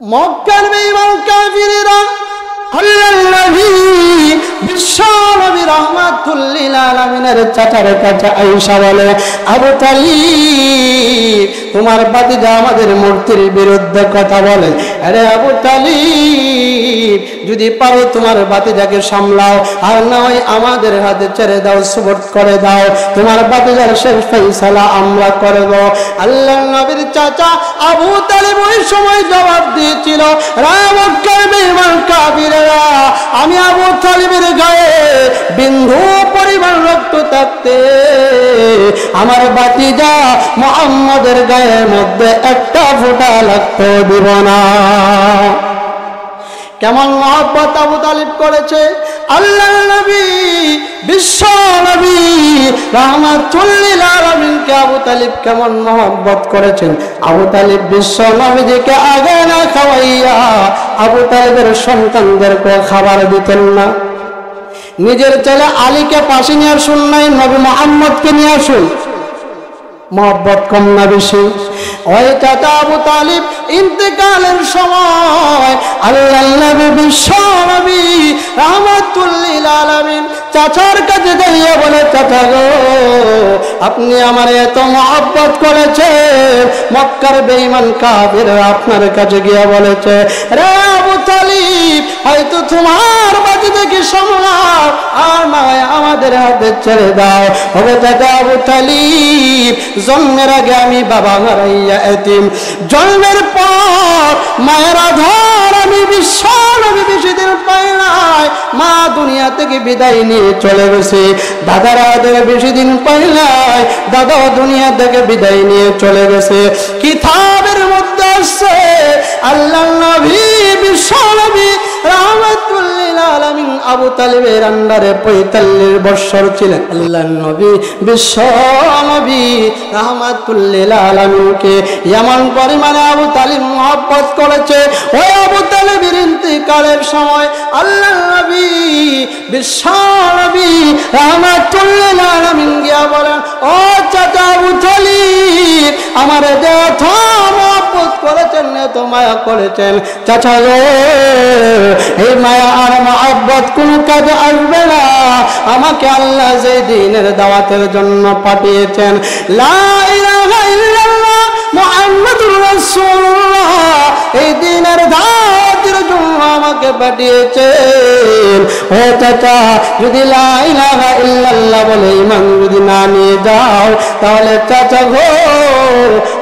মক্কার বেঈমান কাফিররা আল্লাহর নবী বিশ্ব নবী রাহমাতুল লিল আলামিনের চাচার কাছে আয়েশা বলে, আবু তালিব তোমার ভাতিজা আমাদের মূর্তির বিরুদ্ধে কথা বলে। আরে আবু তালিব, যদি পারো তোমার ভাতিজাকে সামলাও, আর না হয় আমাদের হাতে ছেড়ে দাও, সুবর্দ করে দাও, তোমার ভাতিজার শেষ ফয়সালা আমরা করব। আল্লাহর নবীর চাচা আবু তালিব ওই সময় জবাব দিয়েছিল, মক্কার বেঈমান কাফিররা, আমি আবু তালিবের গায়ে বিন্দু পরিমাণ রক্ত থাকতে আমার ভাতিজা মুহাম্মদের গায়ের মধ্যে একটা ফোঁটা লাগতে দিব না। কেমন মহব্বত আবু তালিব করেছে আল্লাহর নবী বিশ্ব নবী রাহমাতুল লিল আলামিনকে। আবু তালিব কেমন মহব্বত করেছেন। আবু তালিব বিশ্ব নবীকে আগে না খাওয়াইয়া আবু তালিবের সন্তানদেরকে খাবার দিতেন না। নিজের ছেলে আলীকে পাশে নিয়ে আসুন নাই, নবী মুহাম্মদকে নিয়ে আসুন। মহব্বত কম না বেশি? ওই চাচা আবু তালিব ইন্তেকালের সময় আল্লাহর নবী বিশ্ব নবী রাহমাতুল লিল আলামিন চাচার কাছে দাঁড়িয়ে বলে, চাচা গো, আপনি আমার এত মহব্বত করেছেন, মক্কার বেঈমান কাফিররা আপনার কাছে গিয়ে বলেছে, রে আবু তালিব, হয়তো তোমার ভাতিজাকে সামলাও, আর নয় আমাদের হাতে ছেড়ে দাও। হবে চাচা আবু তালিব, জন্মের আগে আমি বাবা হারাইয়া এতিম, জন্মের পর মায়ের আধার আমি বিশ্ব নবী বেশি দিন পাই নাই, মা দুনিয়া থেকে বিদায় নিয়ে চলে গেছে, দাদার আদরে বেশি দিন পাই নাই, দাদা দুনিয়া থেকে বিদায় নিয়ে চলে গেছে। কিতাবের মধ্যে আসছে আল্লাহর নবী বিশ্ব নবী রাহমাতুল লিল আলামিন আবু তালিবের আন্ডারে 45 বছর ছিলেন। আল্লাহর নবী বিশ্ব নবী রাহমাতুল লিল আলামিনকে এমন পরিমাণে আবু তালিব মহব্বত করেছে, ওই আবু তালিবের ইন্তেকালের সময় আল্লাহর নবী বিশ্ব নবী রাহমাতুল লিল আলামিন গিয়া বলেন, ও চাচা আবু তালিব, আমার এত মহব্বত করেছেন, এত মায়া করেছেন, চাচা গো, এই মায়া আর মহব্বত কোন কাজে আসবে না। আমাকে আল্লাহ যে দ্বীনের দাওয়াতের জন্য পাঠিয়েছেন, লা ইলাহা ইল্লাল্লাহ মুহাম্মাদুর রাসূলুল্লাহ, এই দ্বীনের দাওয়াতের জন্য আমাকে পাঠিয়েছেন। ও চাচা, যদি লা ইলাহা ইল্লাল্লাহ বলে ঈমান যদি না নিয়ে যাও, তাহলে চাচা গো,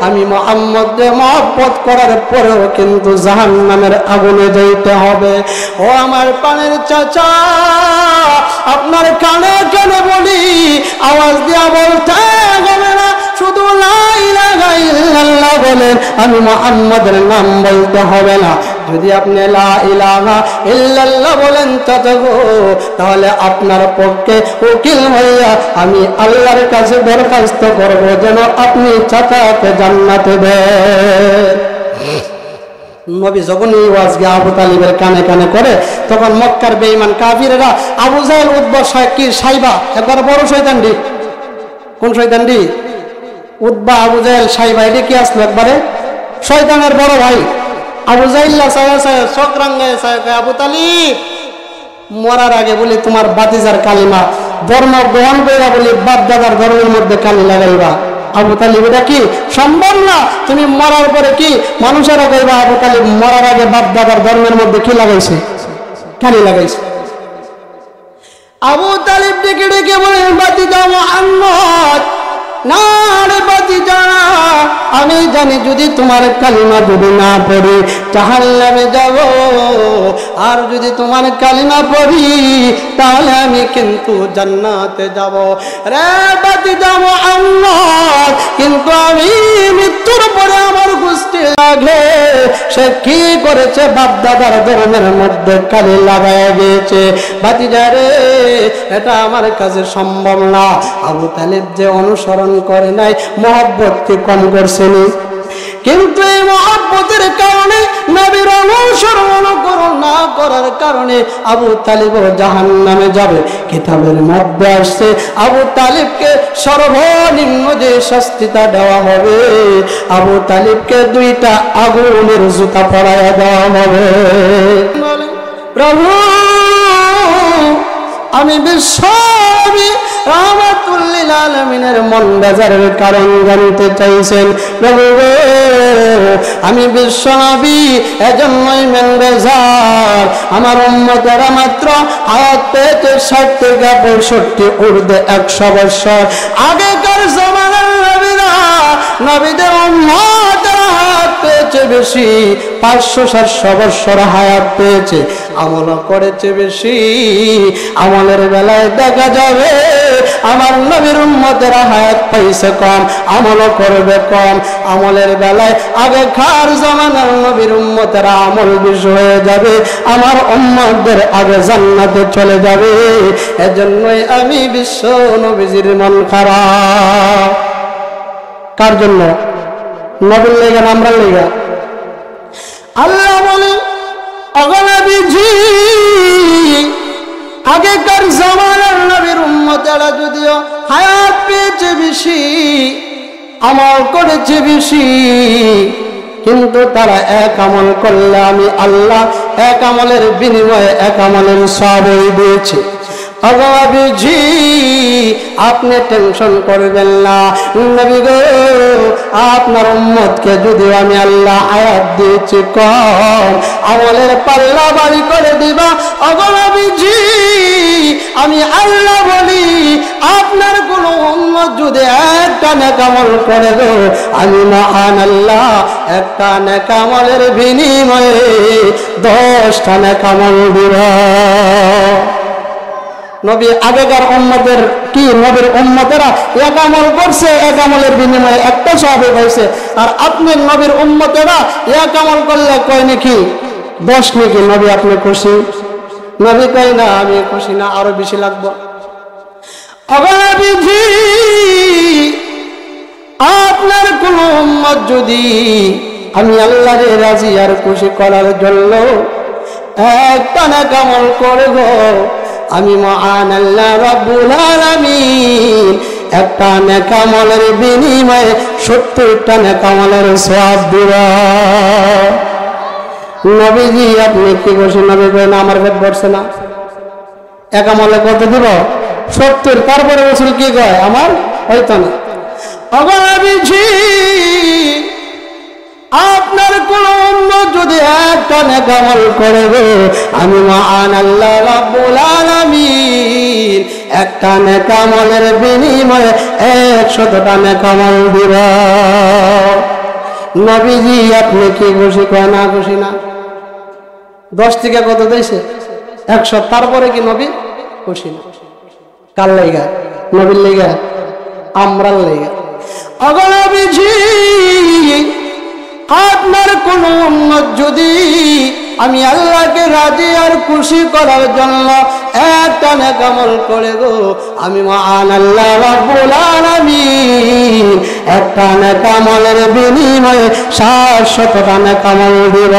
আমি মুহাম্মদকে মহব্বত করার পরেও কিন্তু জাহান্নামের আগুনে যাইতে হবে। ও আমার প্রাণের চাচা, আপনার কানে কানে বলি, আওয়াজ দিয়া বলতে হবে না, শুধু লা ইলাহা ইল্লাল্লাহ বলেন, আমি মুহাম্মদের নাম বলতে হবে না। যদি আপনি লা ইলাহা ইল্লাল্লাহ বলেন চাচা গো, তাহলে আপনার পক্ষে উকিল হইয়া আমি আল্লাহর কাছে দরখাস্ত করব যেন আপনি চাচাকে জান্নাতে দেন। নবী যখন এই ওয়াজকে আবু তালিবের কানে কানে করে, তখন মক্কার বেঈমান কাফিররা আবু জাহেল, উতবা, সাইবা, একবার বড় শয়তানটি। কোন শয়তানটি? উতবা, আবু জাহেল, সাইবা, এটা কি আসলো? একবারে শয়তানের বড় ভাই। আবু জাহিল্লা চক্রাঙ্গে আবু তালিব, মরার আগে বলি তোমার ভাতিজার কালিমা ধর্ম গ্রহণ কইরা বলি বাপ দাদার ধর্মের মধ্যে কালি লাগাইবা। আবু তালিব, এটা কি সম্ভব না? তুমি মরার পরে কি মানুষেরা কইবা আবু তালিব মরার আগে বাপ দাদার ধর্মের মধ্যে কি লাগাইছে? কালি লাগাইছে। আবু তালিব ডেকে ডেকে বলেন, ভাতিজা মুহাম্মদ, না রে ভাতিজা, আমি জানি যদি তোমার কালিমা যদি না পড়ি জাহান্নামে যাব, আর যদি তোমার কালিমা পড়ি তাহলে আমি কিন্তু জান্নাতে যাব। রে ভাতিজা মুহাম্মদ, কিন্তু আমি মৃত্যুর পরে আমার গোষ্ঠী লাগে সে কি করেছে? বাপ দাদার ধর্মের মধ্যে কালি লাগায় দিয়েছে। ভাতিজা রে, এটা আমার কাছে সম্ভব না। আবু তালিব যে অনুসরণ করে নাই, মহব্বত কি কম করছেনি? কিন্তু এই মহব্বতের কারণে, নবীর অনুসরণ না করার কারণে আবু তালিব জাহান্নামে যাবে। কিতাবের মধ্যে আসছে আবু তালিবকে সর্বনিম্ন যে শাস্তিটা দেওয়া হবে, আবু তালিবকে 2টা আগুনের জুতা পরাইয়া দেওয়া হবে। প্রভু আমি বিশ্বনবী রাহমাতুল্লিল আলামিনের মন বেজারের কারণ জানতে চাইছেন। প্রভু আমি বিশ্বনবী এজন্যই মন বেজার, আমার উম্মতেরা মাত্র হায়াত পেয়েছে 60 থেকে 65 ঊর্ধ্বে 100 বছর। আগেকার জামানার নবীদের উম্মতেরা হায়াত পেয়েছে বেশি, 500-700 বছর হায়াত পেয়েছে, আমল করেছে বেশি। আমলের বেলায় দেখা যাবে আমার নবীর উম্মতেরা হায়াত পাইছে কম, আমল করবে কম। আমলের বেলায় আগেকার জামানার নবীর উম্মতেরা আমল বেশি হয়ে যাবে, আমার উম্মতদের আগে জান্নাতে চলে যাবে। এজন্যই আমি বিশ্ব নবীজির মন খারাপ। কার জন্য? নবীর লেগা, আমরা লেগা। আল্লাহ বলে অগনবীজি আগেকার জামানার নবীর উম্মতেরা যদিও হায়াত পেয়েছে বেশি, আমল করেছে বেশি, কিন্তু তারা এক আমল করলে আমি আল্লাহ এক আমলের বিনিময়ে এক আমলের সওয়াব দিয়েছি। নবীজি আপনি টেনশন করবেন না, নবী গো আপনার উম্মতকে যদি আমি আল্লাহ হায়াত দিয়েছি কম, আমলের পাল্লা বাড়ি করে দিবা। নবীজি আমি আল্লাহ বলি আপনার কোন উম্মত যদি একটা নেক আমল করে গো, আমি মহান আল্লাহ একটা নেক আমলের বিনিময়ে 10টা নেক আমল দিব। নবী আগেকার উম্মতের কি, নবীর উম্মতেরা এক আমল করছে, এক আমলের বিনিময়ে একটা সওয়াব পাইছে, আর আপনি নবীর উম্মতেরা এক আমল করলে কয় নাকি 10 নাকি। নবী আপনি খুশি? নবী কয় না আমি খুশি না, আরো বেশি লাগবে। নবীজি আপনার কোন উম্মত যদি আমি আল্লাহরে রাজি আর খুশি করার জন্য একটা নেক আমল করব, আমি মহান আল্লাহ রাব্বুল আলামিন একটা নেক আমলের বিনিময়ে 70টা নেক আমলের সওয়াব দিব। নবীজি আপনি কি বলছেন? নবী বলেন আমার পেট ভরছে না, এক আমলে কত দিব? 70। তারপরে রাসূল কি কয়? আমার হয়তো না। নবীজি আপনার কোন উম্মত যদি একটা নেক আমল করে গো, আমি মহান আল্লাহ রাব্বুল আলামিন একটা নেক আমলের বিনিময়ে 100টা নেক আমল দিব। নবীজি আপনি কি খুশি কয় না খুশি না? 10 থেকে কত দিয়েছে? 100। তারপরে কি নবী খুশি না? কার লাইগা? নবীর লাইগা, আমরার লাইগা। নবীজি আপনার কোন উম্মত যদি আমি আল্লাহকে রাজি আর খুশি করার জন্য একটা নেক আমল করে গো, আমি মহান আল্লাহ রাব্বুল আলামিন একটা নেক আমলের বিনিময়ে 700টা নেক আমল দিব।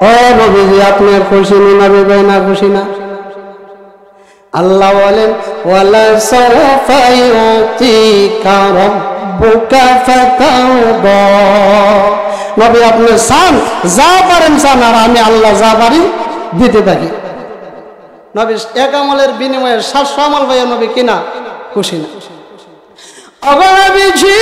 ও নবীজি আপনি খুশি না? নবী কয় না খুশি না। আল্লাহ বলেন ওয়ালা সাওফা ইউতিকা রাব্বুকা ফাতারদা। নবী আপনি চান, যা পারেন চান, আর আমি আল্লাহ যা পারি দিতে থাকি। নবী এক আমলের বিনিময়ে 700 আমল পাইয়া নবী কিনা খুশি না। নবীজি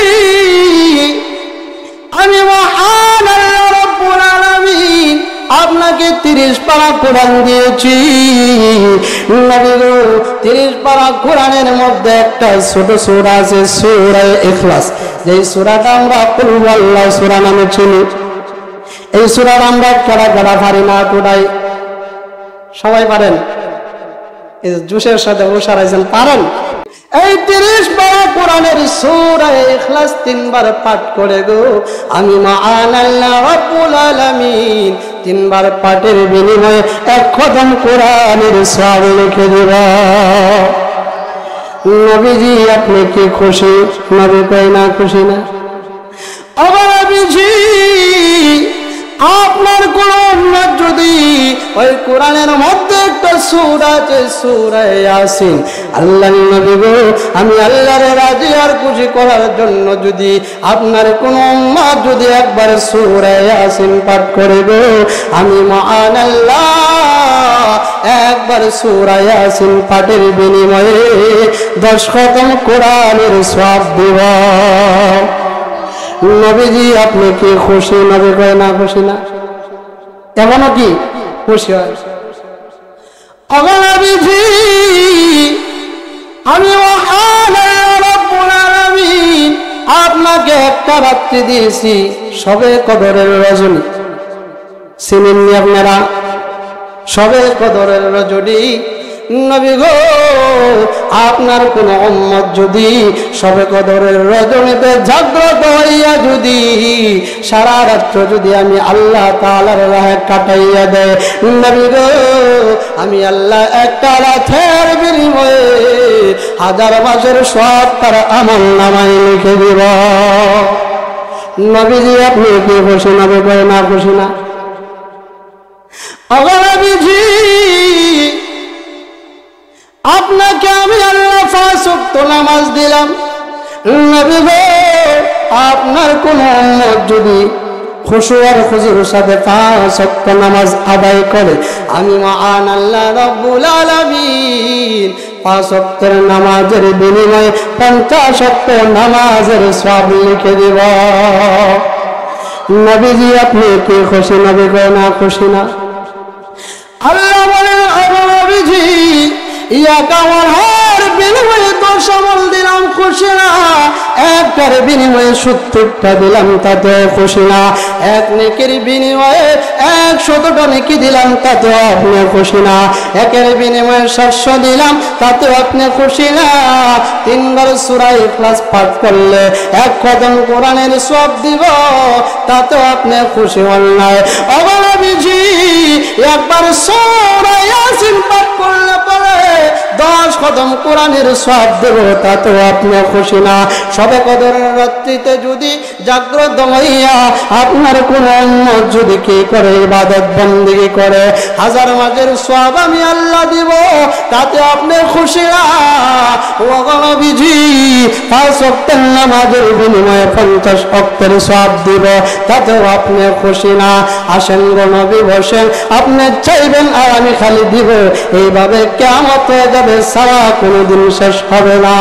আমি মহান আল্লাহ রাব্বুল আলামিন আপনাকে 30 পারা কোরআন দিয়েছি। নবী গো 30 পারা কোরআনের মধ্যে একটা ছোট সূরা আছে, সূরা ইখলাস। যেই সূরাটা আমরা কুল আল্লাহ সূরা নামে চিনি। এই সূরা আমরা কারা কারা পারি না কোডাই? সবাই পারেন? এই জোশের সাথে উশারাইছেন পারেন? এই 30 পারা কোরআনের সূরা ইখলাস 3 বার পাঠ করে গো, আমি মহান আল্লাহ রাব্বুল আলামিন 3 বার পাঠের বিনিময়ে 1 খতম কোরআনের সওয়াব লিখে দেব। নবীজি আপনি কি খুশি? নবী কয় না খুশি না। নবীজি আপনার কোন উম্মত যদি ওই কোরআনের মধ্যে একটা সূরা আছে সূরা ইয়াসিন। আল্লাহর নবী গো, আমি আল্লাহর রাজি আর খুশি করার জন্য যদি আপনার কোন উম্মত যদি একবার সূরা ইয়াসিন পাঠ করে গো, আমি মহান আল্লাহ একবার সূরা ইয়াসিন পাঠের বিনিময়ে 10 খতম কোরআনের সওয়াব দিব। নবীজি আপনি কি খুশি? নবী কয় না খুশি না, এমনও কি খুশি হয়? নবীজি আমি মহান রব্বুল আলামিন আপনাকে একটা রাত্রি দিয়েছি সবে কদরের রজনী। চিনেননি আপনারা সবে কদরের রজনী? নবী গো, আপনার কোন উম্মত যদি সবে কদরের রজনীতে জাগ্রত হইয়া যদি সারা রাত্র যদি আমি আল্লাহ তাআলার রাহে কাটাইয়া দেয়, নবী গো, আমি আল্লাহ একটা রাতের বিনিময়ে 1000 মাসের সব তার আমল নামায় লিখে দিব। নবীজি আপনি কি খুশি? নবী কয় না খুশি না। নবীজি আপনাকে আমি আল্লাহ 5 ওয়াক্ত নামাজ দিলাম। নবী গো, আপনার কোন উম্মত যদি খুশু আর খুজুর সাথে 5 ওয়াক্ত নামাজ আদায় করে, আমি মহান আল্লাহ রব্বুল আলামিন 5 ওয়াক্তের নামাজের বিনিময়ে 50 ওয়াক্ত নামাজের সওয়াব লিখে দেব। নবীজি আপনি কি খুশি? নবী গো না খুশি না। আল্লাহ বলেন নবীজি ইয়াকাওয়ার বিনিময়ে 10 আমল দিলাম খুশি না, একটার বিনিময়ে 70টা দিলাম তাতেও খুশি না, এক নেকির বিনিময়ে 100টা নেকি দিলাম তাতেও আপনি খুশি না, একের বিনিময়ে 700 দিলাম তাতেও আপনি খুশি না, 3 বার সূরা ইখলাস পাঠ করলে 1 খতম কোরআনের সওয়াব দিব তাতেও আপনি খুশি হন না। ও নবীজি একবার সূরা ইয়াসিন পাঠ করলে পরে 10 খতম কোরআনের সওয়াব দেব তাতেও আপনি খুশি না। সবে কদরের রাত্রিতে যদি জাগ্রত হইয়া আপনার কোন উম্মত যদি কি করে ইবাদত বন্দেগী করে 1000 মাসের সওয়াব আমি আল্লাহ দিব তাতে আপনি খুশি না। ও নবীজি 5 ওয়াক্তের নামাজের বিনিময়ে 50 ওয়াক্তের সওয়াব দিব তাতেও আপনি খুশি না। আসেন গো নবী বসেন, আপনি চাইবেন আর আমি খালি দিব, এইভাবে কিয়ামত হয়ে যাবে, সারা কোনোদিন শেষ হবে না।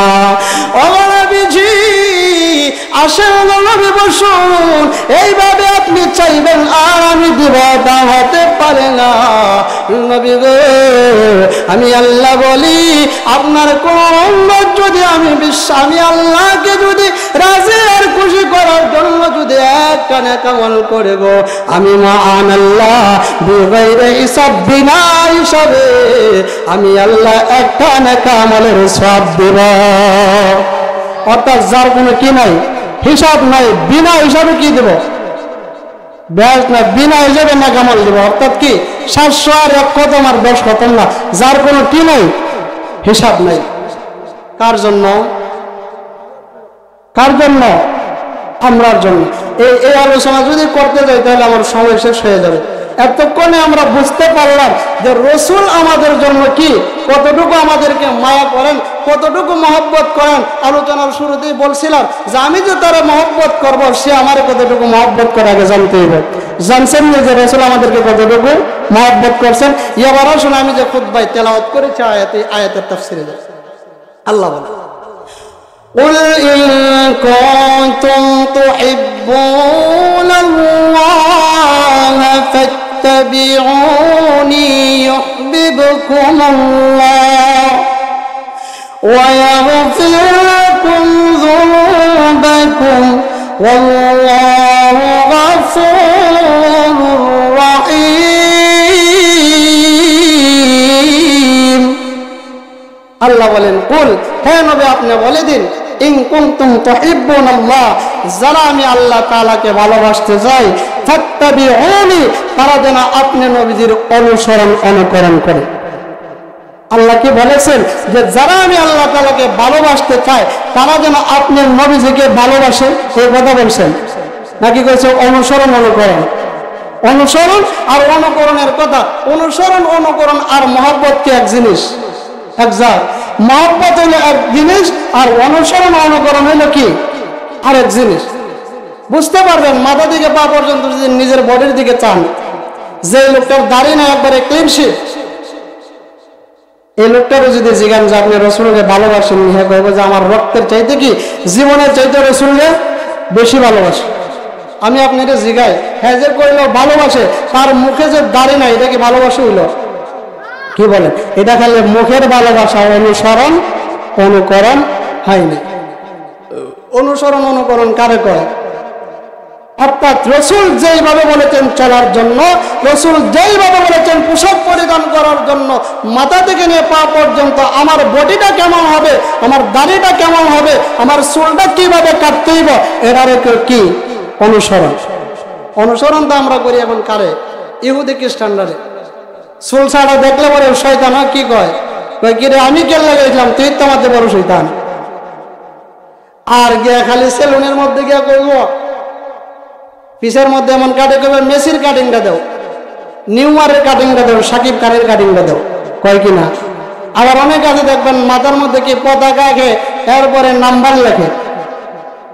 ও নবীজি আসেন গো নবী বসুন, এইভাবে আপনি চাইবেন আর আমি দিব, তা হতে পারে না। নবী গো, আমি আল্লাহ বলি আপনার কোন উম্মত যদি আমি আল্লাহকে যদি রাজি আর খুশি করার জন্য যদি একটা নেক আমল করে গো, আমি মহান আল্লাহ বিগাইরে হিসাব বিনা হিসাবে আমি আল্লাহ একটা নেক আমলের সওয়াব দিব। অর্থাৎ যার কোনো কি নাই, হিসাব নাই, বিনা হিসাবে কি দেব? ব্যাস না, বিনা হিসাবে নেক আমল দেব। অর্থাৎ কি 700 আর 1 খতম আর 10 খতম না, যার কোনো কি নাই, হিসাব নাই। কার জন্য? কার জন্য? আমরার জন্য। এই আলোচনা যদি করতে যাই তাহলে আমার সময় শেষ হয়ে যাবে। এতক্ষণে আমরা বুঝতে পারলাম যে রাসূল আমাদের জন্য কি কতটুকু আমাদেরকে মায়া করেন, কতটুকু মহব্বত করেন। আলোচনার শুরুতেই বলছিলাম যে আমি যে তারা মহব্বত করবো সে আমার কতটুকু মহব্বত করে আগে জানতে হবে। জানছেন না যে রাসূল আমাদেরকে কতটুকু মহব্বত করছেন? এবার আসুন আমি যে খুতবায় তেলাওয়াত করেছি আয়াতের তাফসিরে যাই। আল্লাহ বলেন, قل إن كنتم تحبون الله فاتبعوني يحببكم الله ويغفر لكم ذنوبكم والله غفور رحيم। আল্লাহ বলেন, কুল, হে নবী আপনি বলে দিন, ইন কুনতুম তুহিব্বুনাল্লাহ, যারা আমি আল্লাহ তাআলাকে ভালোবাসতে চাই, ফাত্তাবিউনি, তারা যেন আপনি নবীজির অনুকরণ করে। আল্লাহ কি বলেছেন যে যারা আমি আল্লাহ তাআলাকে ভালোবাসতে চাই তারা যেন আপনার নবীজিকে ভালোবাসে, এই কথা বলছেন নাকি কইছে অনুকরণ? অনুসরণ আর অনুকরণের কথা। অনুসরণ অনুকরণ আর মহব্বত কি এক জিনিস? একজাক্ট। মহব্বত হলো এক জিনিস আর অনুসরণ অনুকরণ হলো কি আরেক জিনিস। বুঝতে পারবেন মাথা থেকে পা পর্যন্ত যদি নিজের বডির দিকে চান, যে লোকটার দাড়ি না একবারে ক্লিন শেভ, এই লোকটারও যদি জিজ্ঞান যে আপনি রসুলকে ভালোবাসেন, হ্যাঁ কইব যে আমার রক্তের চাইতে কি জীবনের চাইতে রসুলকে বেশি ভালোবাসে। আমি আপনাকে জিগাই, হ্যাঁ যে কইল ভালোবাসে, তার মুখে যে দাড়ি নাই এটা কি ভালোবাসা হইল? কি বলেন? এটা খালি মুখের ভালোবাসা, অনুসরণ অনুকরণ হয়নি। অনুসরণ অনুকরণ কারে করে? অর্থাৎ রসুল যেইভাবে বলেছেন চলার জন্য, রসুল যেইভাবে বলেছেন পোশাক পরিধান করার জন্য, মাথা থেকে নিয়ে পা পর্যন্ত আমার বডিটা কেমন হবে, আমার দাড়িটা কেমন হবে, আমার চুলটা কিভাবে কাটতে হইব, এরারে কি অনুসরণ। অনুসরণ তো আমরা করি এখন কারে? ইহুদি খ্রিস্টানরা। চুল ছাড়া দেখলে পরে শয়তান কি কয়, কি রে আমি কেন লাগাইছিলাম, তুই তো আমাদের বড় শয়তান। আর গিয়া খালি সেলুনের মধ্যে গিয়া করব, পিসের মধ্যে এমন কাটে করবে, মেসির কাটিংটা দাও, নিউমারের কাটিংটা দাও, সাকিব খানের কাটিংটা দাও, কয় কিনা। আবার অনেক আছে দেখবেন মাথার মধ্যে কি পতাকা আঁকে, এরপরে নাম্বার লেখে,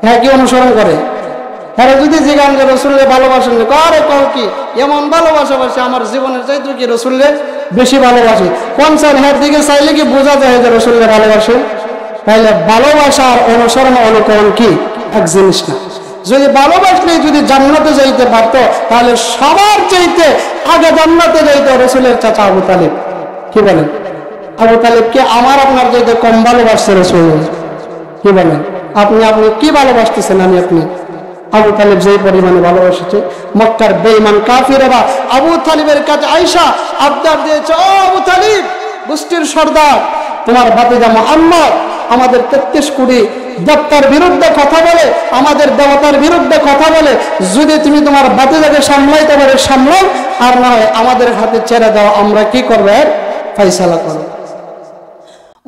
হ্যাঁ কি অনুসরণ করে। হ্যাঁ যদি জিজ্ঞান যে রসুলকে ভালোবাসেন, করে কও কি এমন ভালোবাসা বাসে আমার জীবনের চাইতে কি রসুলকে বেশি ভালোবাসে। পঞ্চায়েত হ্যাঁ দিকে চাইলে কি বোঝা যায় যে রসুলকে ভালোবাসে? তাইলে ভালোবাসা আর অনুসরণ অনুকরণ কি এক জিনিস না। যদি ভালোবাসলে যদি জান্নাতে যাইতে পারত, তাহলে সবার চাইতে আগে জান্নাতে যাইতো রসুলের চাচা আবু তালিব। কি বলেন? আবু তালিবকে আমার আপনার চাইতে কম ভালোবাসছে রসুল। কি বলেন? আপনি কি ভালোবাসতেছেন? আপনি আবু তালিব যেই পরিমাণে ভালোবাসেছে, মক্কার বেঈমান কাফিরেরা আবু তালিবের কাছে আয়েশা আবদার দিয়েছে, ও আবু তালিব, গোষ্ঠীর সর্দার, তোমার ভাতিজা মুহাম্মদ আমাদের 33 কোটি দেবতার বিরুদ্ধে কথা বলে, আমাদের দেবতার বিরুদ্ধে কথা বলে, যদি তুমি তোমার ভাতিজাকে সামলাইতে পারো সামলাও, আর না হয় আমাদের হাতে ছেড়ে দাও, আমরা কি করবো এর ফয়সালা করব।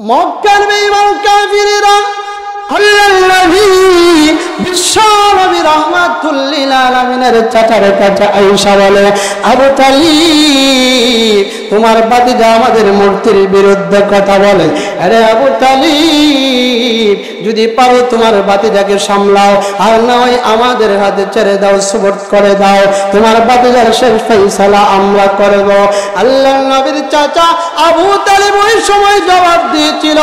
মক্কার বেঈমান কাফিরেরা আল্লাহর নবী বিশ্ব নবী রাহমাতুল লিল আলামিনের চাচার কাছে আয়েশা বলে, আবু তালিব তোমার ভাতিজা আমাদের মূর্তির বিরুদ্ধে কথা বলে, আরে আবু তালিব যদি পারো তোমার ভাতিজাকে সামলাও, আর না হয় আমাদের হাতে ছেড়ে দাও, সুবর্দ করে দাও, তোমার ভাতিজার শেষ ফয়সালা আমরা করব। আল্লাহর নবীর চাচা আবু তালিব ওই সময় জবাব দিয়েছিল,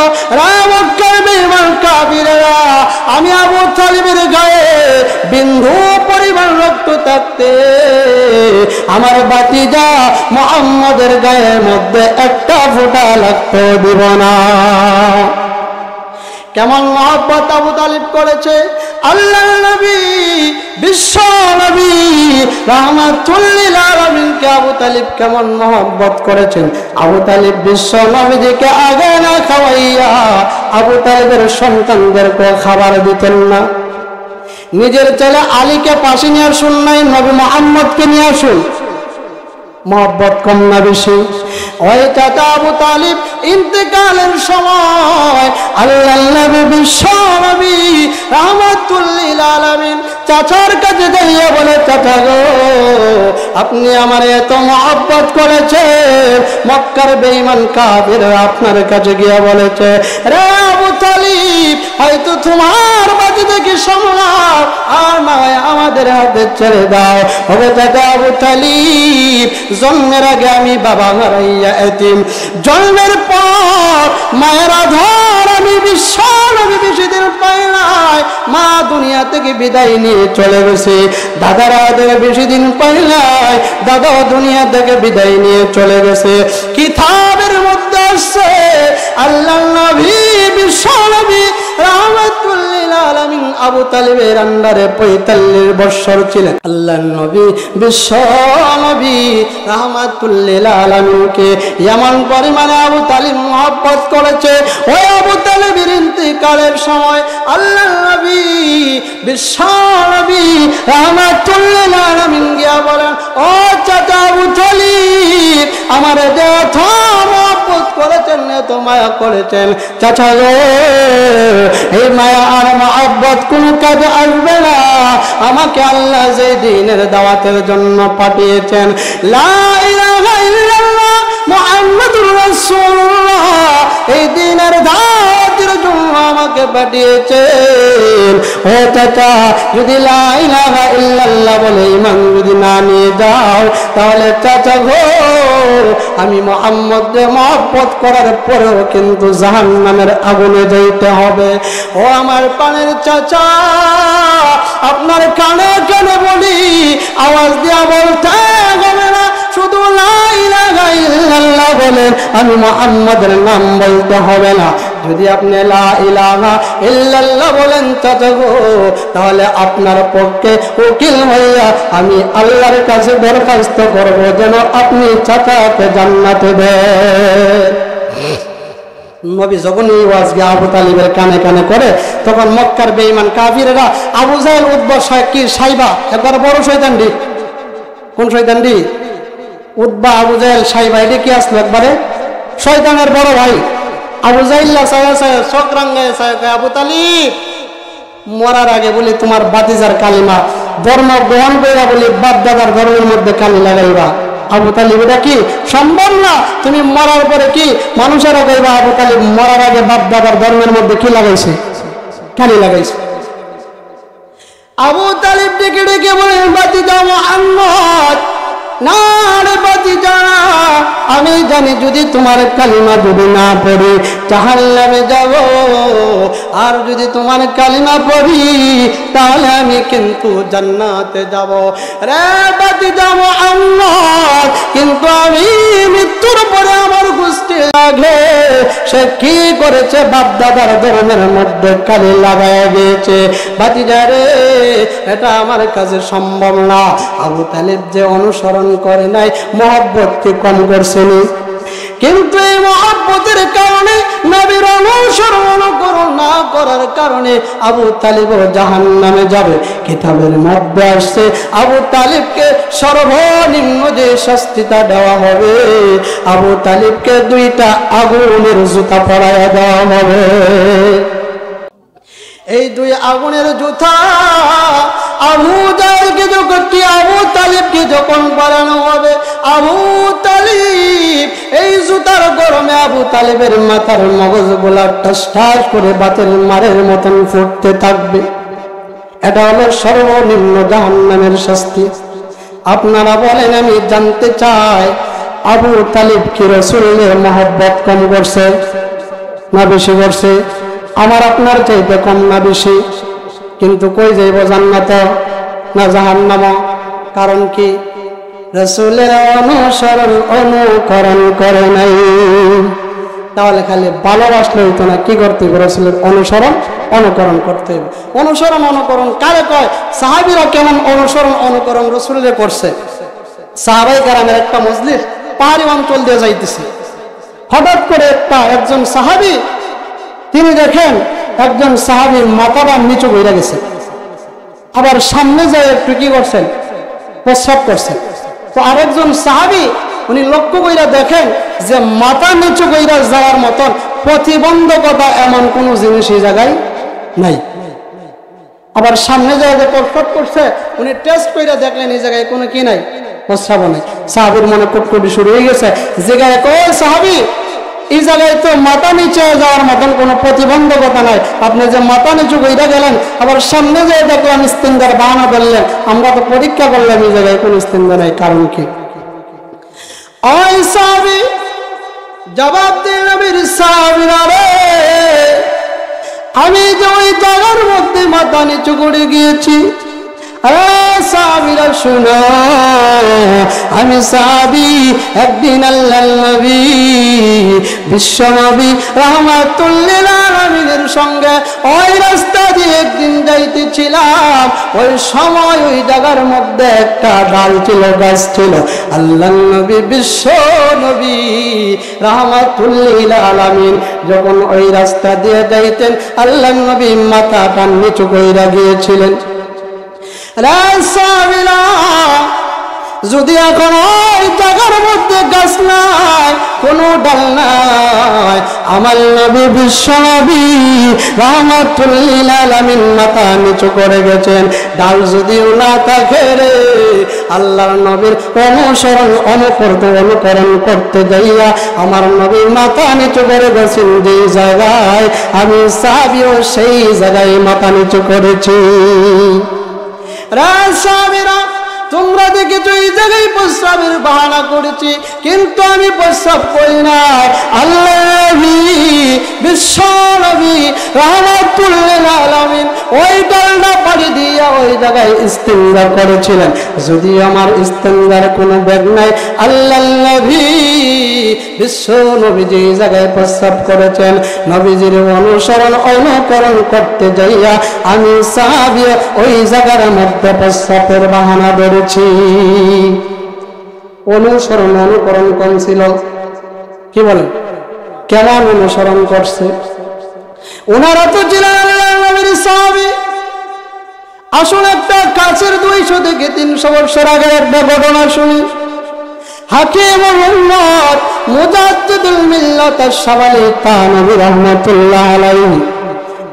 মক্কার বেঈমান কাফিরেরা, আমি আবু তালিবের গায়ে বিন্দু পরিমাণ রক্ত থাকতে আমার ভাতিজা মুহাম্মদের গায়ের মধ্যে একটা ফোঁটা লাগতে দিব না। কেমন মহব্বত আবু তালিব করেছে। আল্লাহর নবী বিশ্ব নবী রাহমাতুল লিল আলামিনকে আবু তালিব কেমন মহব্বত করেছেন। আবু তালিব বিশ্ব নবীকে আগে না খাওয়াইয়া আবু তালিবের সন্তানদেরকে খাবার দিতেন না। নিজের ছেলে আলীকে পাশে নিয়ে আসুন নাই, নবী মুহাম্মদকে নিয়ে আসুন। মহব্বত কম না বেশি? ওই চাচা আবু তালিব ইন্তেকালের সময় আল্লাহর নবী বিশ্ব নবী রাহমাতুল লিল আলামিন চাচার কাছে গিয়ে বলে, চাচা গো আপনি আমার এত মহব্বত করেছেন, মক্কার বেঈমান কাফিররা আপনার কাছে গিয়ে বলেছে, রে আবু তালিব হয়তো তোমার ভাতিজাকে সামলাও, আর না হয় আমাদের হাতে ছেড়ে দাও। ওরে চাচা আবু তালিব জন্মের আগে আমি বাবা হারাইয়া এতিম, জন্মের পর মায়ের আধার আমি বিশ্ব নবী বেশি দিন পাই নাই, মা দুনিয়া থেকে বিদায় নিয়ে চলে গেছে, দাদারা বেশি দিন পাই নাই, দাদা দুনিয়া থেকে বিদায় নিয়ে চলে গেছে। কিতাবের মধ্যে আসছে আল্লাহর নবী বিশ্ব নবী রাহমাতুল লিল আলামিন আবু তালিবের আন্ডারে 45 বছর ছিলেন। আল্লাহর নবী বিশ্ব নবী রাহমাতুল লিল আলামিনকে এমন পরিমাণে আবু তালিব মহব্বত করেছে, ওই আবু তালিবের ইন্তেকালের সময় আল্লাহর নবী বিশ্ব নবী রাহমাতুল লিল আলামিন গিয়া বলেন, ও চাচা আবু তালিব আমার দেহ মহব্বত করেছেন, এত মায়া করেছেন। চাচা গো, এই মায়া আর মহব্বত কোনো কাজে আসবে না। আমাকে আল্লাহ যে দ্বীনের দাওয়াতের জন্য পাঠিয়েছেন, লা ইলাহা ইল্লাল্লাহ মুহাম্মাদুর রাসূলুল্লাহ, এই দ্বীনের দাওয়াতের জন্য আমাকে পাঠিয়েছেন। ও চাচা, যদি লা ইলাহা ইল্লাল্লাহ বলে ঈমান যদি না নিয়ে যাও, তাহলে চাচা গো, আমি মুহাম্মদের মহব্বত করার পরেও কিন্তু জাহান্নামের আগুনে যাইতে হবে। ও আমার প্রাণের চাচা, আপনার কানে কানে বলি, আওয়াজ দিয়া বলতে হবে না, শুধু লা ইলাহা ইল্লাল্লাহ বলেন, আমি মুহাম্মদের নাম বলতে হবে না। যদি আপনি লা ইলাহা ইল্লাল্লাহ বলেন চাচা গো, তাহলে আপনার পক্ষে উকিল হইয়া আমি আল্লাহর কাছে দরখাস্ত করব যেন আপনি চাচাকে জান্নাতে দেন। নবী যখন এই ওয়াজকে আবু তালিবের কানে কানে করে, তখন মক্কার বেঈমান কাফিররা আবু জাহেল, উতবা, সাইবা, একবার বড় শয়তানটি। কোন শয়তানটি? উতবা, আবু জাহেল, সাইবা, এটা কি আসলো? একবারে শয়তানের বড় ভাই। আবু জাহিল্লা চক্রাঙ্গায় আবু তালিব মরার আগে বলি তোমার বাতিজার কালিমা ধর্ম গ্রহণ কইরা বলি বাপ দাদার ধর্মের মধ্যে কালি লাগাইবা। আবু তালিব, এটা কি সম্ভব না? তুমি মরার পরে কি মানুষেরা কইবা আবু তালিব মরার আগে বাপ দাদার ধর্মের মধ্যে কি লাগাইছে? কালি লাগাইছে। আবু তালিব ডেকে ডেকে বলে, বাতিজা মুহাম্মদ, না রে বাতিজা, আমি জানি যদি তোমার কালিমা যদি না পড়ি জাহান্নামে যাব, আর যদি তোমার কালিমা পড়ি তাহলে আমি কিন্তু জান্নাতে যাব। রে বাতিজা মুহাম্মদ, কিন্তু আমি মৃত্যুর পরে আমার গোষ্ঠী লাগে সে কি করেছে? বাপ দাদার ধর্মের মধ্যে কালি লাগায় গিয়েছে। বাতিজা রে, এটা আমার কাছে সম্ভব না। আবু তালিব যে অনুসরণ করে নাই, মহব্বত কি কম করছেনি? কিন্তু এই মহব্বতের কারণে, নবীর অনুসরণ না করার কারণে আবু তালিব জাহান্নামে যাবে। কিতাবের মধ্যে আসছে আবু তালিবকে সর্বনিম্ন যে শাস্তিটা দেওয়া হবে, আবু তালিবকে 2টা আগুনের জুতা পরাইয়া দেওয়া হবে। এই 2 আগুনের জুতা আবু জাহেলকে যখন আবু তালিবকে যখন পরানো হবে, আবু তালিব এই জুতার গরমে আবু তালিবের মাথার মগজগুলা ঠাস ঠাস করে বাতের মারের মতন ফুটতে থাকবে। এটা হলো সর্বনিম্ন জাহান্নামের শাস্তি। আপনারা বলেন, আমি জানতে চাই আবু তালিব কি রাসূলের মহব্বত কম করছে না বেশি করছে? আমার আপনার চাইতে কম না বেশি? কিন্তু কই যাইব, জান্নাত না জাহান্নাম? কারণ কি? রাসূলের অনুসরণ অনুকরণ করে নাই। তাহলে খালি ভালোবাসলে হইতো না, কি করতে হবে? রাসূলের অনুসরণ অনুকরণ করতে হবে। অনুসরণ অনুকরণ কারে কয়? সাহাবীরা কেমন অনুসরণ অনুকরণ রাসূলের করছে? সাহাবায়ে কেরামের একটা মজলিস পাহাড়ি অঞ্চল দিয়ে যাইতেছে। হঠাৎ করে একজন সাহাবী, তিনি দেখেন একজন সাহাবী মাথাটা নিচু হয়ে গেছে, আবার সামনে যায় একটু কি করছেন? প্রস্রাব করছেন। তো আরেকজন সাহাবী উনি লক্ষ্য কইরা দেখেন যে মাথা নিচু কইরা যাওয়ার মতন প্রতিবন্ধকতা এমন কোনো জিনিস এই জায়গায় নাই। আবার সামনে যায় যে প্রস্রাব করছে, উনি টেস্ট কইরা দেখলেন এই জায়গায় কোনো কি নাই, প্রস্রাব নাই। সাহাবীর মনে কুটকুটি শুরু হয়ে গেছে, জিজ্ঞাসা কই সাহাবী, এই জায়গায় তো মাথা নিচে যাওয়ার মতন কোনো প্রতিবন্ধকতা নাই, আপনি যে মাথা নিচু কইরা গেলেন, আবার সামনে যায় দেখলাম ইস্তিনজার বাহানা ধরলেন, আমরা তো পরীক্ষা করলাম এই জায়গায় কোনো ইস্তিনজা নাই, কারণ কি? ওই সাহাবী জবাব দেন, নবীর সাহাবীরা রে, আমি যে ওই জায়গার মধ্যে মাথা নিচু করে গিয়েছি, সাহাবীরা শুনো, আমি সাহাবী, একদিন আল্লাহর নবী বিশ্ব নবী রাহমাতুল লিল আলামিনের সঙ্গে ওই রাস্তা দিয়ে একদিন যাইতেছিলাম। ওই সময় ওই জায়গার মধ্যে একটা ডাল ছিল, গাছ ছিল। আল্লাহর নবী বিশ্ব নবী রাহমাতুল লিল আলামিন যখন ওই রাস্তা দিয়ে যাইতেন, আল্লাহর নবী মাথাটা নিচু কইরা গিয়েছিলেন। যদি এখন ওই জায়গার মধ্যে গাছ নাই, কোনো ডাল নাই, আমার নবী বিশ্ব নবী রাহমাতুল লিল আলামিন মাথা নিচু করে গেছেন। ডাল যদিও না থাকে রে, আল্লাহর নবীর অনুকরণ করতে যাইয়া আমার নবী মাথা নিচু করে গেছেন। যে জায়গায় আমি সাহাবীও সেই জায়গায় মাথা নিচু করেছি। সাহাবীরা, তোমরা দেখেছো এই জায়গায় প্রস্রাবের বাহানা করেছি, কিন্তু আমি প্রস্রাব করি না। আল্লাহ নবী বিশ্ব নবী রাহমাতুল লিল আলামিন ওই ডালটা পাড়ি দিয়া ওই জায়গায় ইস্তেঞ্জা করেছিলেন। যদি আমার ইস্তেঞ্জার কোনো ব্যাগ নাই, আল্লাহ নবী বিশ্ব নবী যে জায়গায় প্রস্রাব করেছেন, নবীজির অনুকরণ করতে যাইয়া আমি সাহাবী ওই জায়গার মধ্যে প্রস্রাবের বাহানা ধরেছি। অনুকরণ কোন ছিল? কি বলেন, কেমন অনুসরণ করছে? ওনারা তো ছিলেন আল্লাহর নবীর সাহাবী। আসুন একটা কাছের 200 থেকে 300 বছর আগের একটা ঘটনা শুনি। হাকিম উম্মত মুজাদ্দিদুল মিল্লাত আশ-শাবালি তানবী রাহমাতুল্লাহ আলাইহি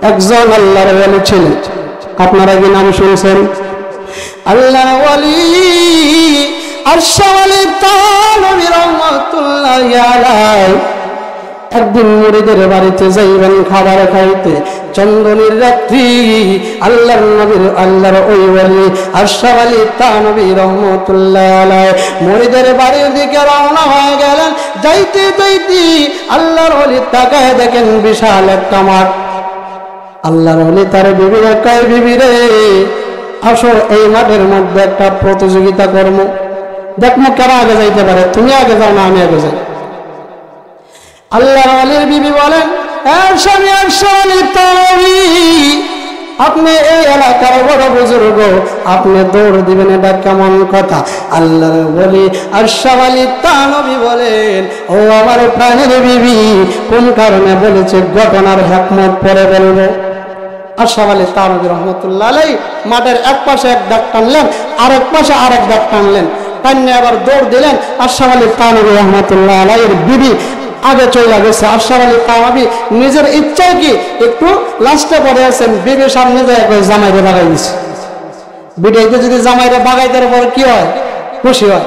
একজন আল্লাহর ওলি ছিলেন। আপনারা কি নাম শুনছেন? আল্লাহর ওলি আশ-শাবালি তানবী রাহমাতুল্লাহ আলাইহি একদিন মুরিদের বাড়িতে যাইবেন খাবার খাইতে। চন্দনের রাত্রি আল্লাহর ওই ওলি আশ-শাবালি তানবী রাহমাতুল্লাহ আলাইহি মুরিদের বাড়ির দিকে রওনা হয়ে গেলেন। যাইতে যাইতে আল্লাহর ওলি তাকায় দেখেন বিশাল একটা মাঠ। আল্লাহর ওলি তার বিবিরে কয়, বিবি রে আসো, এই মাঠের মধ্যে একটা প্রতিযোগিতা করব, দেখো কারা আগে যাইতে পারে। তুমি আগে যাও না আমি আগে যাই। আল্লাহর ওলির বিবি বলেন, স্বামী আশ-শাবালি তানবী, আপনি এই এলাকার বড় বুজুর্গ, আপনি দৌড় দিবেন, এটা কেমন কথা? আল্লাহর ওলি আশ-শাবালি তানবী বলেন, ও আমার প্রাণের বিবি, কোন কারণে বলেছে ঘটনার হিকমত পরে বলবো। আশ-শাবালি তানবী রাহমাতুল্লাহ আলাইহি মাঠের এক পাশে এক দাগ টানলেন, আরেক পাশে আরেক দাগ টানলেন, টানলে আবার দৌড় দিলেন। আশ-শাবালি তানবী রাহমাতুল্লাহ আলাইহির বিবি আগে চলে গেছে। আশ-শাবালি তানবী নিজের ইচ্ছায় কি একটু লাস্টে পড়ে আছেন, বিবির সামনে যায় জামাইরে বাগাই দিছে। বিটাইতে যদি জামাইরে বাগাইতে পর কি হয়? খুশি হয়।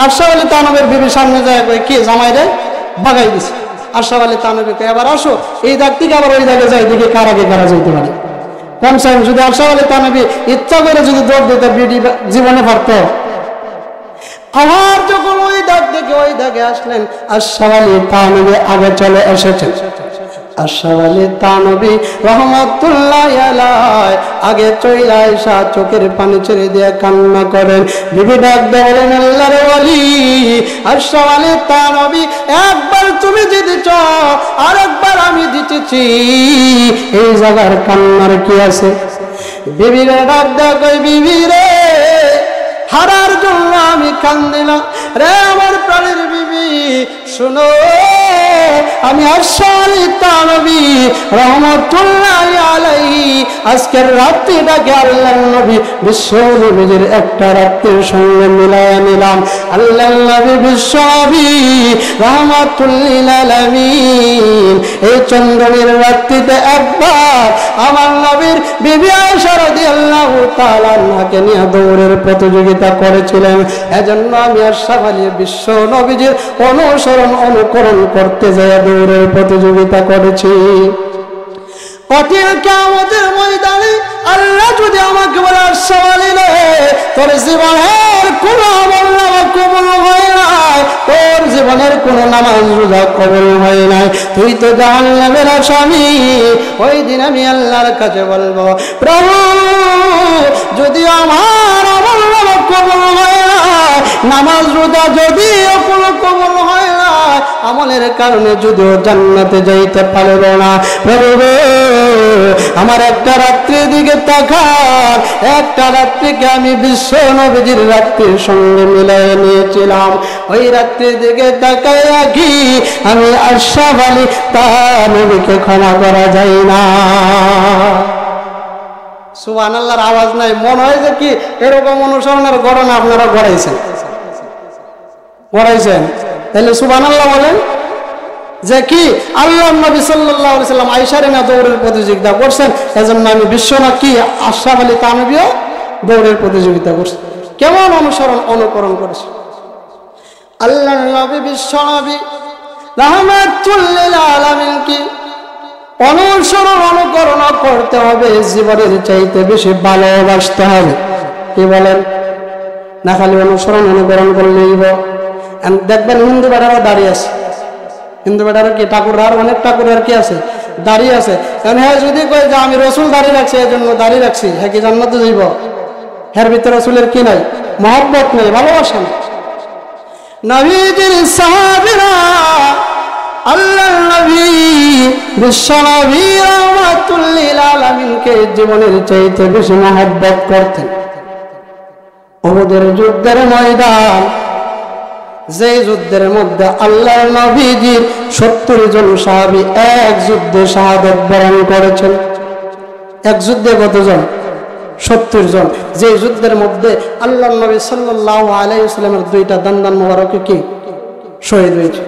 আশ-শাবালি তানবীর বিবির সামনে যায় কি জামাইরে বাগাই দিছে। আশ-শাবালি তানবীকে এবার আসো, এই দাগ থেকে আবার ওই দাগে যাই, দেখি কার আগে কারা যেতে পারে। কমসে কম যদি আশ-শাবালি তানবী ইচ্ছা করে যদি দৌড় দিতে, বিডি জীবনে পারত। আবার যখন ওই দাগ থেকে ওই দাগে আসলেন, আশ-শাবালি তানবী আগে চলে এসেছেন। আশ-শাবালি তানবী রাহমাতুল্লাহ আলাইহি আগে চলে আইসা চোখের পানি ছেড়ে দিয়ে কান্না করেন। বিবি ডাক দেন, আল্লাহর ওলি আশ-শাবালি তানবী, একবার তুমি জিতেছ, আরেকবার আমি জিতেছি, এই জায়গার কান্নার কি আছে? বিবিরে ডাক দেয়, বিবি রে, হারার জন্য আমি কান্দিলাম রে আমার প্রাণের বিবি, শুনো, আমি আশ-শাবালি তানবী রাহমাতুল্লাহ আলাইহি আজকের রাত্রিটাকে আল্লাহর নবী বিশ্ব নবীর একটা রাত্রির সঙ্গে মিলায় নিলাম। আল্লাহর নবী বিশ্ব নবী রাহমাতুল্লিল আলামিন এই চন্দ্রের রাত্রিতে একবার আমার নবীর বিবি আয়েশা রাদিয়াল্লাহু তাআলা আনহাকে নিয়ে দৌড়ের প্রতিযোগিতা করেছিলেন। এজন্য আমি আশ-শাবালি বিশ্ব নবীর অনুকরণ করতে যায় দৌড়ের প্রতিযোগিতা করেছি। কঠিন কিয়ামতের ময়দানে আল্লাহ যদি আমাকে বলে, আশ-শাবালি রে, তোর জীবনের কোনো আমল নামা কবুল হয় নাই, তোর জীবনের কোনো নামাজ রোজা কবুল হয় নাই, তুই তো জাহান্নামের আসামি। ওই দিন আমি আল্লাহর কাছে বলবো, প্রভু, যদি আমার আমল নামা কবুল হয় না, নামাজ রোজা যদিও কোনো কবুল হয় না, আমলের কারণে যদিও জান্নাতে যাইতে পারবো না, প্রভু আমার একটা রাত্রির দিকে তাকান। একটা রাত্রিকে আমি বিশ্ব নবীর রাত্রির সঙ্গে মিলাই নিয়েছিলাম। ওই রাত্রির দিকে তাকায় কি আমি আশ-শাবালি তানবীকে ক্ষমা করা যায় না? সুবহানাল্লাহর আওয়াজ নাই, মনে হয় যে কি এরকম অনুসরণের ঘটনা আপনারা গড়াইছেন। তাহলে সুবহানাল্লাহ বলেন যে কি আল্লাহ নবী সাল্লাল্লাহু আলাইহি সাল্লাম আয়েশার না দৌড়ের প্রতিযোগিতা করছেন, এজন্য আমি বিশ্বনাথ কি আশরাফ আলী থানভীও দৌড়ের প্রতিযোগিতা করছেন। কেমন অনুকরণ করেছে আল্লাহর নবী, বিশ্ব নবী রাহমাতুল লিল আলামিন কি অনুকরণ করতে হবে, জীবনের চাইতে বেশি ভালোবাসতে হবে। কি বলেন? না খালি অনুকরণ করলেই দেখবেন হিন্দু বেটারা দাঁড়িয়ে আছে, হিন্দু বেটারা কি ঠাকুররা অনেক ঠাকুরের কি আছে দাঁড়িয়ে আছে, কারণ হ্যাঁ যদি কই যে আমি রসুল দাঁড়িয়ে রাখছি এই জন্য দাঁড়িয়ে রাখছি, হ্যাঁ কি জান্নাতে যাইব? এর ভিতরে রসুলের কি নাই? মহব্বত নেই, ভালোবাসা নেই। নবীজির সাহাবীরা আল্লাহর নবী বিশ্ব নবী রাহমাতুল লিল আলামিনকে জীবনের চাইতে বেশি মহব্বত করতেন। উহুদের যুদ্ধের ময়দান, যে যুদ্ধের মধ্যে আল্লাহর নবীজির 70 জন সাহাবী এক যুদ্ধে শাহাদাত বরণ করেছেন। এক যুদ্ধে কতজন? 70 জন। যে যুদ্ধের মধ্যে আল্লাহর নবী সাল্লাল্লাহু আলাইহি ওয়াসাল্লামের দুইটা দান্দান মোবারক কি শহীদ হয়েছে।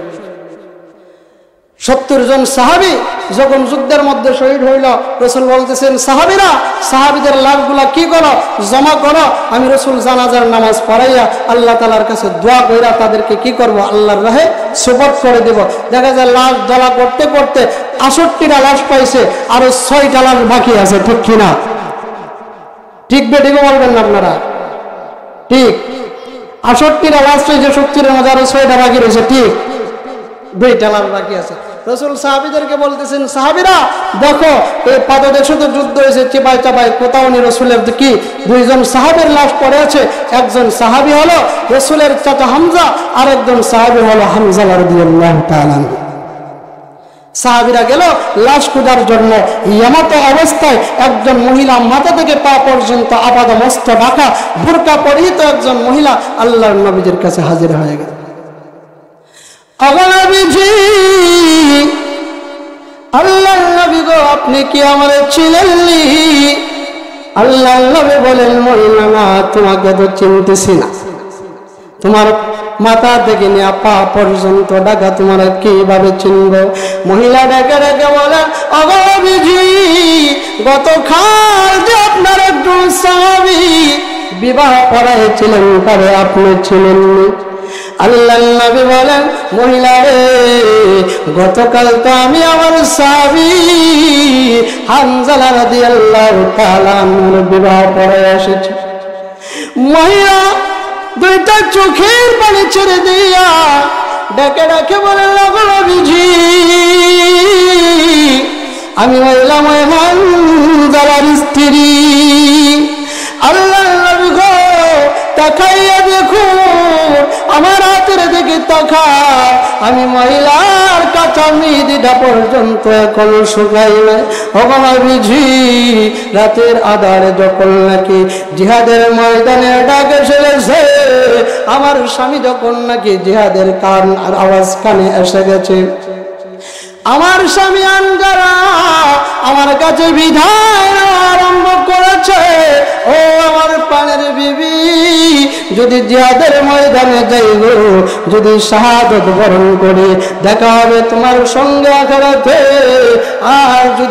70 জন সাহাবী যখন যুদ্ধের মধ্যে শহীদ হইল, রাসূল বলতেছেন সাহাবীরা, সাহাবীদের লাশগুলা কি করো? জমা করো, আমি রাসূল জানাজার নামাজ পড়াইয়া আল্লাহ তাআলার কাছে দোয়া কইরা তাদেরকে কি করব? আল্লাহর রাহে সুপর্দ করে দেব। দেখা যায় লাশ দলা করতে করতে 68টা লাশ পাইছে, আরো 6টা লাশ বাকি আছে। ঠিক কিনা? ঠিক বেঠিক বলবেন না আপনারা? ঠিক 68টা লাশ যে 70-এর মধ্যে আরো 6টা বাকি রয়েছে, ঠিক 2টা লাশ বাকি আছে। রাসূল সাহাবীদেরকে বলতেছেন সাহাবীরা দেখো এই পাদদেশে তো যুদ্ধ হয়েছে, চিপাই চাপাই কোথাও নি রাসূলের কি 2 জন সাহাবীর লাশ পড়ে আছে। একজন সাহাবী হলো রাসূলের চাচা হামজা, আর একজন সাহাবী হলো হামজা রাদিয়াল্লাহু তাআলা। সাহাবীরা গেল লাশ খোঁজার জন্য। ইয়ামাত অবস্থায় একজন মহিলা মাথা থেকে পা পর্যন্ত আপাদ মস্ত ঢাকা বোরকা পরিহিত একজন মহিলা আল্লাহর নবীর কাছে হাজির হয়ে গেল। আল্লাহর নবী গো, আপনি কি আমারে চিনেননি? আল্লাহর নবী বলেন মহিলা না, তোমাকে তো চিনতেছি না, তোমার মাথা থেকে নিয়ে পা পর্যন্ত ঢাকা, তোমার কিভাবে চিনব? মহিলা ডেকে ডেকে বলেন ওগো নবীজি, গতকাল যে আপনার একজন সাহাবী বিবাহ করাইছিলেন তারে আপনি চিনেননি? আল্লাহর নবী বলেন মহিলা রে, গতকাল তো আমি আমার সাহাবী হামজা রাদিয়াল্লাহু তাআলা বিবাহ পড়ায় এসেছি। মহিলা দুইটা চোখের পানি ছেড়ে দিয়া ডেকে ডেকে বলেন ওগো নবীজি, আমি হইলাম হামজার স্ত্রী। আল্লাহর নবী গো, তাকাইয়া দেখো, আমার হাতের দিকে তাকা, আমি মহিলার কাঁচা মেহেদিটা পর্যন্ত এখনো শুকাই নাই। ওগো নবীজি, রাতের আধারে যখন নাকি জিহাদের ময়দানে ডাক এসেছে, আমার স্বামী যখন নাকি জিহাদের কান আর আওয়াজ কানে এসে গেছে, আমার স্বামী আনগারা আমার কাছে বিধান আরম্ভ করেছে, ও আমার প্রাণের বিবি, যদি জিহাদের ময়দানে যাইব, যদি শাহাদাত বরণ করি, দেখা হবে তোমার সঙ্গে আখিরাতে। আর যদি